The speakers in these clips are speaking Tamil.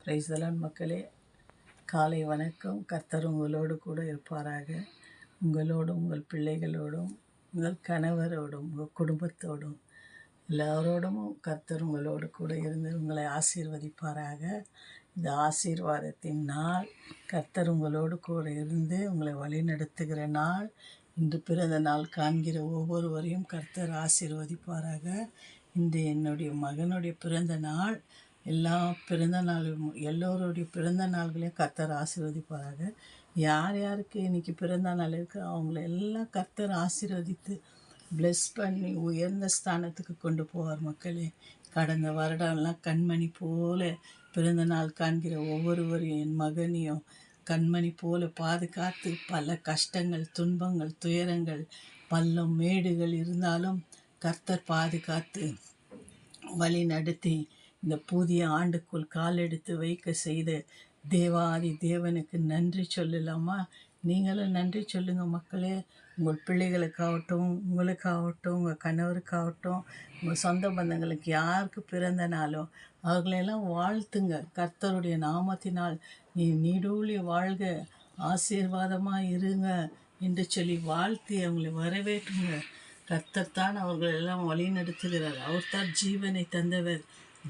பிரைஸ் தி லார்ட் மக்களே, காலை வணக்கம். கர்த்தர் உங்களோடு கூட இருப்பாராக. உங்களோடும் உங்கள் பிள்ளைகளோடும் உங்கள் கணவரோடும் உங்கள் குடும்பத்தோடும் எல்லாரோடும் கர்த்தர் உங்களோடு கூட இருந்து உங்களை ஆசீர்வதிப்பாராக. இந்த ஆசீர்வாதத்தின் நாள், கர்த்தர் உங்களோடு கூட இருந்து உங்களை வழிநடத்துகிற நாள். இன்று பிறந்த நாள் காண்கிற ஒவ்வொருவரையும் கர்த்தர் ஆசீர்வதிப்பாராக. இன்று என்னுடைய மகனுடைய பிறந்த நாள். எல்லா பிறந்த நாளும் எல்லோருடைய பிறந்த நாள்களையும் கர்த்தர் ஆசீர்வதிப்பாராக. யார் யாருக்கு இன்றைக்கி பிறந்த நாள் இருக்குது அவங்கள எல்லாம் கர்த்தர் ஆசீர்வதித்து ப்ளெஸ் பண்ணி உயர்ந்த ஸ்தானத்துக்கு கொண்டு போவார் மக்களே. கடந்த வருடம்லாம் கண்மணி போல பிறந்த நாள் காண்கிற ஒவ்வொருவரையும் என் மகனையும் கண்மணி போல பாதுகாத்து, பல கஷ்டங்கள், துன்பங்கள், துயரங்கள், பள்ளம் மேடுகள் இருந்தாலும் கர்த்தர் பாதுகாத்து வழி நடத்தி இந்த புதிய ஆண்டுக்குள் காலெடுத்து வைக்க செய்த தேவாதி தேவனுக்கு நன்றி சொல்லலாமா? நீங்களும் நன்றி சொல்லுங்கள் மக்களே. உங்கள் பிள்ளைகளுக்காகட்டும், உங்களுக்காகட்டும், உங்கள் கணவருக்காகட்டும், உங்கள் சொந்த பந்தங்களுக்கு யாருக்கு பிறந்த நாளும் அவர்களெல்லாம் வாழ்த்துங்க. கர்த்தருடைய நாமத்தினால் நீ நீடூழி வாழ்க, ஆசீர்வாதமாக இருங்க என்று சொல்லி வாழ்த்தி அவங்களை வரவேற்றுங்க. கர்த்தர் தான் அவர்களெல்லாம் வழி நடத்துகிறார். அவர் தான் ஜீவனை தந்தவர்,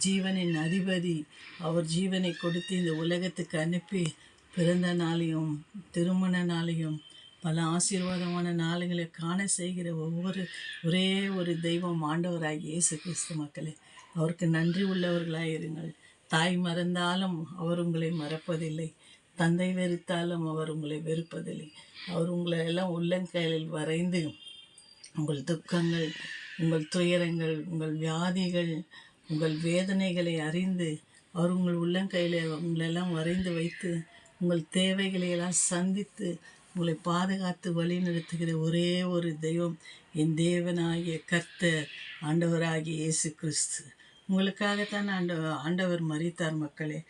ஜீவனின் அதிபதி. அவர் ஜீவனை கொடுத்து இந்த உலகத்துக்கு அனுப்பி பிறந்த நாளையும் திருமண நாளையும் பல ஆசீர்வாதமான நாளுங்களை காண செய்கிற ஒரே ஒரு தெய்வம் ஆண்டவராகிய இயேசு கிறிஸ்து. மக்களே, அவருக்கு நன்றி உள்ளவர்களாக இருங்கள். தாய் மறந்தாலும் அவர் உங்களை மறப்பதில்லை, தந்தை வெறுத்தாலும் அவர் உங்களை வெறுப்பதில்லை. அவர் உங்களை எல்லாம் உள்ளங்கையில் வரைந்து உங்கள் துக்கங்கள், உங்கள் துயரங்கள், உங்கள் வியாதிகள், உங்கள் வேதனைகளை அறிந்து அவர் உங்கள் உள்ளங்கையில் உங்களெல்லாம் வரைந்து வைத்து உங்கள் தேவைகளையெல்லாம் சந்தித்து உங்களை பாதுகாத்து வழி நடத்துகிற ஒரே ஒரு தெய்வம் என் தேவனாகிய கர்த்தர் ஆண்டவராகிய இயேசு கிறிஸ்து. உங்களுக்காகத்தான் ஆண்டவர் மரித்தார் மக்களே.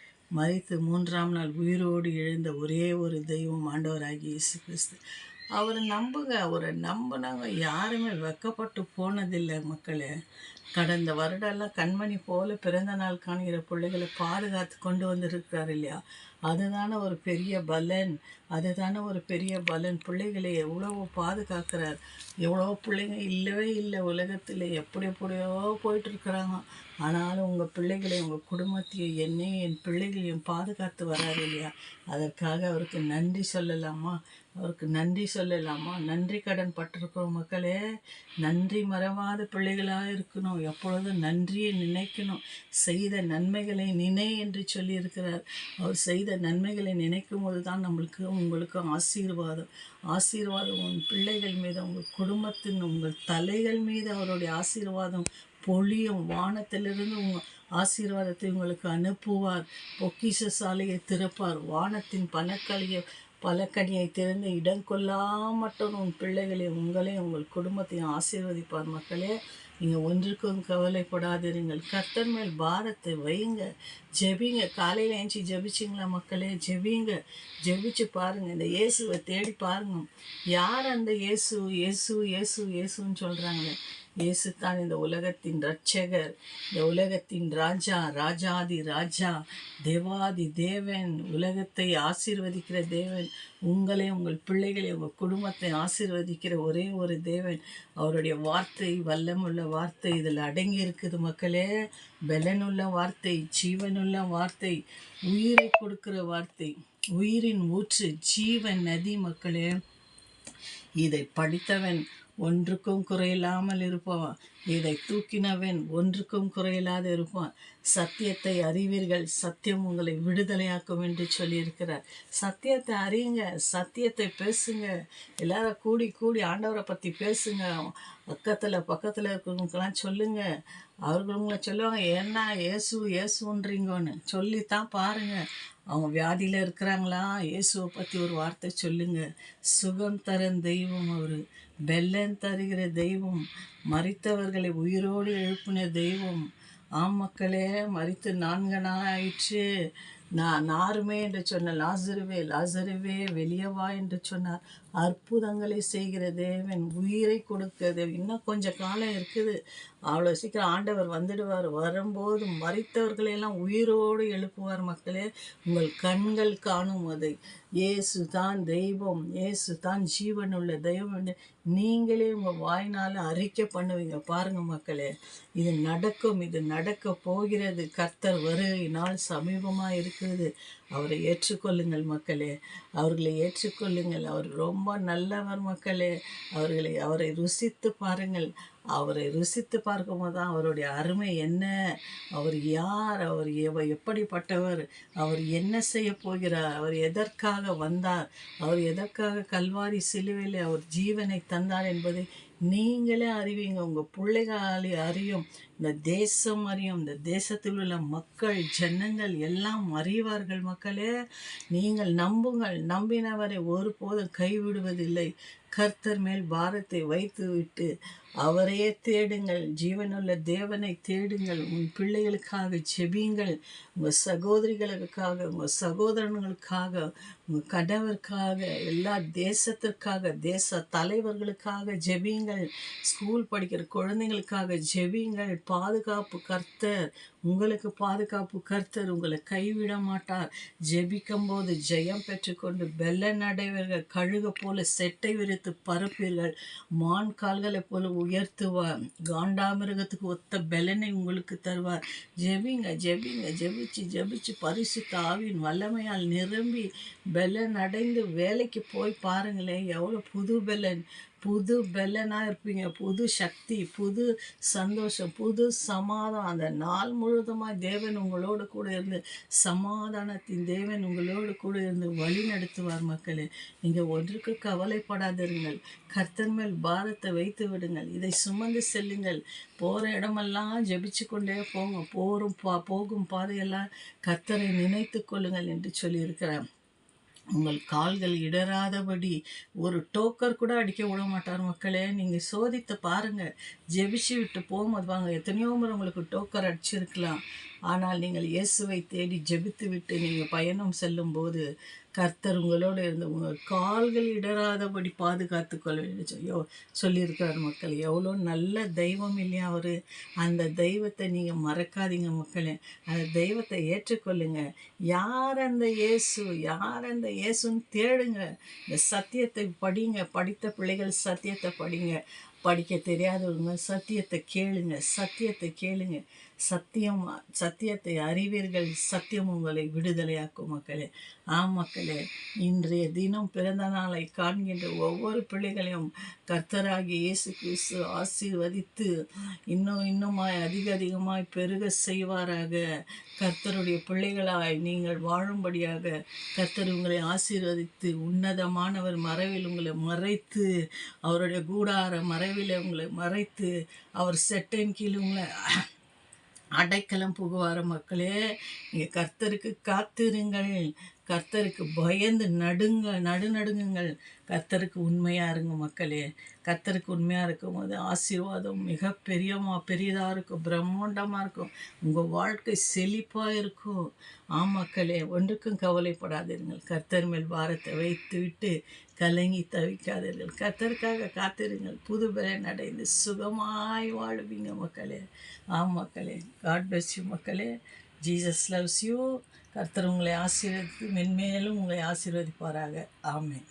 மரித்து 3ஆம் நாள் உயிரோடு எழுந்த ஒரே ஒரு தெய்வம் ஆண்டவராகிய இயேசு கிறிஸ்து. அவரை நம்புங்க. அவரை நம்பினவங்க யாருமே வெக்கப்பட்டு போனதில்லை மக்களே. கடந்த வருடம்லாம் கண்மணி போல பிறந்த நாள் காண்கிற பிள்ளைகளை பாதுகாத்து கொண்டு வந்திருக்கிறார் இல்லையா? அதுதானே ஒரு பெரிய பலன். அதுதானே ஒரு பெரிய பலன். பிள்ளைகளை எவ்வளவோ பாதுகாக்கிறார். எவ்வளோ பிள்ளைங்க இல்லவே இல்லை உலகத்தில், எப்படியோ போயிட்டுருக்குறாங்க. ஆனாலும் உங்கள் பிள்ளைகளை, உங்கள் குடும்பத்தையும் என்னையும் என் பிள்ளைகளையும் பாதுகாத்து வராரு இல்லையா? அதற்காக அவருக்கு நன்றி சொல்லலாமா? அவருக்கு நன்றி சொல்லலாமா? நன்றி கடன் பட்டிருக்கிறோம் மக்களே. நன்றி மறவாத பிள்ளைகளாக இருக்கணும். எப்பொழுதும் நன்றியை நினைக்கணும். செய்த நன்மைகளை நினை என்று சொல்லியிருக்கிறார். அவர் செய்த நன்மைகளை நினைக்கும் போது தான் நம்மளுக்கு உங்களுக்கும் ஆசீர்வாதம். உன் பிள்ளைகள் மீது, உங்கள் குடும்பத்தின், உங்கள் தலைகள் மீது அவருடைய ஆசீர்வாதம் பொழியும். வானத்திலிருந்து உங்கள் ஆசீர்வாதத்தை உங்களுக்கு அனுப்புவார். பொக்கிஷ சாலையை திறப்பார். வானத்தின் பலக்கனியை திறந்து இடம் கொள்ளாமட்டும் உன் பிள்ளைகளை, உங்களையும் உங்கள் குடும்பத்தையும் ஆசீர்வதிப்பார் மக்களே. நீங்கள் ஒன்றுக்கும் கவலைப்படாதிருங்கள். கர்த்தர் மேல் பாரத்தை வைங்க. ஜெபிங்க. காலையில் ஏஞ்சி ஜெபிச்சிங்களா மக்களே? ஜெபிங்க. ஜெபிச்சு பாருங்கள். இந்த இயேசுவை தேடி பாருங்க. யார் அந்த இயேசு? இயேசுன்னு சொல்கிறாங்களே. இயேசு தான் இந்த உலகத்தின் இரட்சகர், இந்த உலகத்தின் ராஜா, ராஜாதி ராஜா, தேவாதி தேவன், உலகத்தை ஆசீர்வதிக்கிற தேவன். உங்களை, உங்கள் பிள்ளைகளை, உங்கள் குடும்பத்தை ஆசீர்வதிக்கிற ஒரே ஒரு தேவன். அவருடைய வார்த்தை வல்லமுள்ள வார்த்தை இதில் அடங்கி இருக்குது மக்களே. பலனுள்ள வார்த்தை, ஜீவனுள்ள வார்த்தை, உயிரை கொடுக்கிற வார்த்தை, உயிரின் ஊற்று, ஜீவன் நதி மக்களே. இதை படித்தவன் ஒன்றுக்கும் குறையில்லாமல் இருப்பான். இதை தூக்கினவன் ஒன்றுக்கும் குறையில்லாது இருப்பான். சத்தியத்தை அறிவீர்கள், சத்தியம் உங்களை விடுதலையாக்கும் என்று சொல்லியிருக்கிறார். சத்தியத்தை அறியுங்க, சத்தியத்தை பேசுங்க. எல்லாரும் கூடி ஆண்டவரை பற்றி பேசுங்க. பக்கத்தில் இருக்கிறவங்களுக்கெல்லாம் சொல்லுங்க. அவர்களுங்களை சொல்லுவாங்க, ஏன்னா இயேசுன்றீங்கன்னு சொல்லித்தான் பாருங்கள். அவங்க வியாதியில் இருக்கிறாங்களா? இயேசுவை பற்றி ஒரு வார்த்தை சொல்லுங்க. சுகம் தரும் தெய்வம் அவர், பெல்லன் தருகிற தெய்வம், மரித்தவர்களை உயிரோடு எழுப்பின தெய்வம். மக்களே, மரித்து 4 நாள் ஆயிடுச்சு. நாருமே என்று சொன்ன லாசருவே லாசருவே வெளியே வா என்று சொன்னார். அற்புதங்களை செய்கிற தேவன், உயிரை கொடுக்க தேவன். இன்னும் கொஞ்சம் காலம் இருக்குது, அவ்வளோ சீக்கிரம் ஆண்டவர் வந்துடுவார். வரும்போது மரித்தவர்களையெல்லாம் உயிரோடு எழுப்புவார். மக்களே, உங்கள் கண்கள் காணும் அதை. இயேசு தான் தெய்வம், இயேசு தான் ஜீவனுள்ள தெய்வம். நீங்களே உங்கள் வாய்னால் அறிக்கை பண்ணுவீங்க. பாருங்க மக்களே, இது நடக்கும், இது நடக்க போகிறது. கர்த்தர் வருகை நாள் சமீபமாக இருக்கிறது. அவரை ஏற்றுக்கொள்ளுங்கள் மக்களே, அவர்களை ஏற்றுக்கொள்ளுங்கள். அவர் ரொம்ப நல்லவர் மக்களே. அவரை ருசித்து பாருங்கள். அவரை ருசித்து பார்க்கும்போது தான் அவருடைய அருமை என்ன, அவர் யார், அவர் எப்படிப்பட்டவர், அவர் என்ன செய்ய போகிறார், அவர் எதற்காக வந்தார், அவர் எதற்காக கல்வாரி சிலுவையில் அவர் ஜீவனை தந்தார் என்பதை நீங்களே அறிவீங்க. உங்கள் பிள்ளைகளை அறியும், இந்த தேசம் அறியும், இந்த தேசத்தில் உள்ள மக்கள் ஜனங்கள் எல்லாம் அறிவார்கள். மக்களே, நீங்கள் நம்புங்கள். நம்பினவரை ஒருபோதும் கைவிடுவதில்லை. கர்த்தர் மேல் பாரத்தை வைத்து விட்டு அவரையே தேடுங்கள். ஜீவனுள்ள தேவனை தேடுங்கள். உன் பிள்ளைகளுக்காக ஜெபியுங்கள். உங்கள் சகோதரிகளுக்காக, உங்கள் சகோதரர்களுக்காக, உங்கள் கணவருக்காக, எல்லா தேசத்திற்காக, தேச தலைவர்களுக்காக ஜெபியுங்கள். ஸ்கூல் படிக்கிற குழந்தைங்களுக்காக ஜெபியுங்கள். பாதுகாப்பு கர்த்தர், உங்களுக்கு பாதுகாப்பு கர்த்தர் உங்களை கைவிட மாட்டார். ஜெபிக்கும் போது ஜெயம் பெற்றுக்கொண்டு பெலன் அடைவீர்கள். கழுக போல செட்டை விரித்து பரப்பீர்கள். மான் கால்களை போல உயர்த்துவார். காண்டாமிருகத்துக்கு ஒத்த பெலனை உங்களுக்கு தருவார். ஜெபிங்க ஜெபிங்க. ஜெபிச்சு பரிசுத்த ஆவியின் வல்லமையால் நிரம்பி பெலன் அடைந்து வேலைக்கு போய் பாருங்களேன். எவ்வளோ புது பெலனாக இருப்பீங்க. புது சக்தி, புது சந்தோஷம், புது சமாதானம். அந்த நாள் முழுவதுமாக தேவன் உங்களோடு கூட இருந்து, சமாதானத்தின் தேவன் உங்களோடு கூட இருந்து வழி நடத்துவார். மக்களே, நீங்கள் ஒன்றுக்கு கவலைப்படாதிருங்கள். கர்த்தர் மேல் பாரத்தை வைத்து விடுங்கள். இதை சுமந்து செல்லுங்கள். போகிற இடமெல்லாம் ஜெபிச்சு கொண்டே போங்க. போகும் பாதையெல்லாம் கர்த்தரை நினைத்து கொள்ளுங்கள் என்று சொல்லியிருக்கிறேன். உங்கள் கால்கள் இடராதபடி ஒரு டோக்கர் கூட அடிக்க விட மாட்டார். மக்களே, நீங்கள் சோதித்து பாருங்கள். ஜெபிச்சு விட்டு போகும்போது வாங்க, எத்தனையோ முறை உங்களுக்கு டோக்கர் அடிச்சிருக்கலாம். ஆனால் நீங்கள் இயேசுவை தேடி ஜெபித்து விட்டு நீங்கள் பயணம் செல்லும்போது கர்த்தர் உங்களோடு இருந்து உங்கள் கால்கள் இடராதபடி பாதுகாத்து கொள்ள சொல்லியிருக்கிறார். மக்கள், எவ்வளோ நல்ல தெய்வம் இல்லையா அவர். அந்த தெய்வத்தை நீங்கள் மறக்காதீங்க மக்களே. அந்த தெய்வத்தை ஏற்றுக்கொள்ளுங்க. யார் அந்த இயேசுன்னு தேடுங்க. இந்த சத்தியத்தை படிங்க. படித்த பிள்ளைகள் சத்தியத்தை படிங்க. படிக்க தெரியாதவங்க சத்தியத்தை கேளுங்க. சத்தியத்தை அறிவீர்கள். சத்தியம் உங்களை விடுதலையாக்கும். மக்களே, மக்களே, இன்றைய தினம் பிறந்த நாளை காண்கின்ற ஒவ்வொரு பிள்ளைகளையும் கர்த்தராகிய இயேசு கிறிஸ்து ஆசீர்வதித்து இன்னுமாய் அதிகமாய் பெருக செய்வாராக. கர்த்தருடைய பிள்ளைகளாய் நீங்கள் வாழும்படியாக கர்த்தர் உங்களை ஆசீர்வதித்து, உன்னதமானவர் மறைவில் உங்களை மறைத்து, அவருடைய கூடார மறைவில் உங்களை மறைத்து, அவர் செட்டின் கீழ் உங்களை அடைக்கலம் புகுவார. மக்களே, நீங்கள் கர்த்தருக்கு காத்திருங்கள். கர்த்தருக்கு பயந்து நடுநடுங்குங்கள். கர்த்தருக்கு உண்மையாக இருங்க மக்களே. கர்த்தருக்கு உண்மையாக இருக்கும்போது ஆசீர்வாதம் மிக பெரியதாக இருக்கும், பிரம்மாண்டமாக இருக்கும். உங்கள் வாழ்க்கை செழிப்பாக இருக்கும். மக்களே, ஒன்றுக்கும் கவலைப்படாதீர்கள். கர்த்தர் மேல் பாரத்தை வைத்து விட்டு கலங்கி தவிக்காதீர்கள். கர்த்தருக்காக காத்திருங்கள். புது பலன் அடைந்து சுகமாய் வாழ்வீங்க மக்களே. மக்களே, காட் பிளஸ் யூ மக்களே. Jesus loves you. கர்த்தர் உங்களை ஆசீர்வதித்து மென்மேலும் உங்களை ஆசீர்வதிப்பாராக. ஆமென்.